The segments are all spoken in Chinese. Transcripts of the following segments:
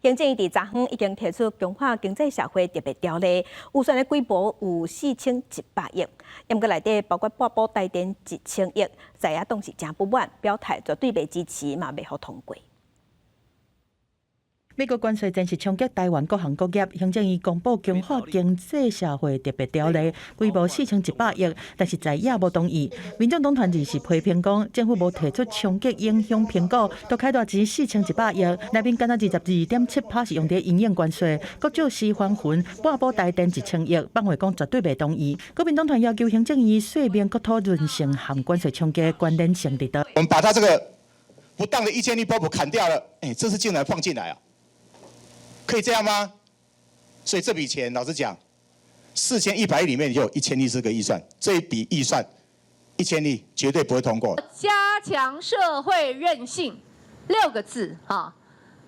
行政院伫昨昏已经提出强化经济社会特别条例，预算的规模有4100亿，不过内底包括八宝台电1000亿，在野党是真不满，表态绝对袂支持，嘛袂好通过。 美国关税正是冲击台湾各行各业，行政院公布强化经济社会特别条例，规模4100亿，但是在野无同意。民众党团二是批评讲，政府无提出冲击影响评估，都开大钱4100亿，内面敢若22.7%是用在营业关税，国少司还魂，半宝台电1000亿，放话讲绝对袂同意。国民党团要求行政院说明国土韧性和关税冲击关联性伫倒。我们把它这个不当的1000亿包袱砍掉了，这次竟然放进来啊！ 可以这样吗？所以这笔钱，老实讲，4100亿里面就有1000亿这个预算，这一笔预算1000亿绝对不会通过。加强社会韧性，6个字哈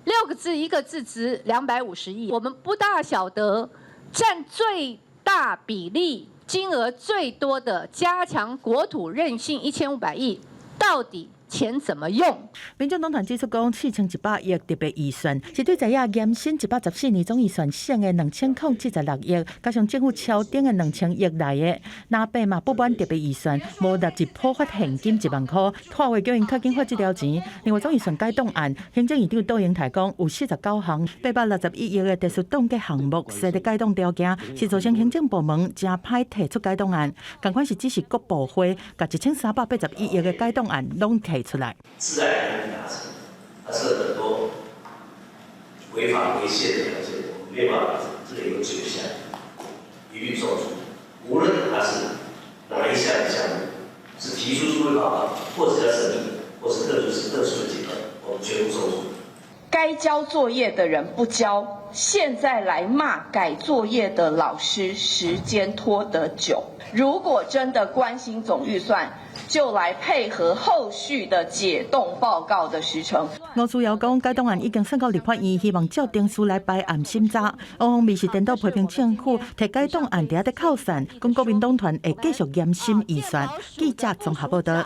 ，6个字，一个字值250亿。我们不大晓得占最大比例、金额最多的加强国土韧性1500亿，到底 钱怎么用？民众党团指出，讲4100亿特别预算是对在野延伸114年总预算省的2076亿，加上政府超顶的2000亿内的，那边嘛不满特别预算无纳入普发现金1万块，化为叫因较紧发这条钱。另外总预算改动案，行政院长杜英台讲有49项861亿的特殊冻结项目设的改动条件，是造成行政部门真歹提出改动案。同款是只是各部会，甲1381亿的改动案拢提 出来，自然很难达成，它是很多违法违宪的条件，我们没办法达成，这个有9项一律受阻。无论它是哪一项项目，是提出数位报告，或者要审议，或是特殊的结构，我们全部受阻。该交作业的人不交，现在来骂改作业的老师，时间拖得久。如果真的关心总预算， 就来配合后续的解冻报告的时程。吴思瑶讲，改动案已经送到立法院，希望照定书来摆案审查。欧方面是颠倒批评政府提改动案底下的靠散，讲国民党团会继续严审预算。记者综合报道。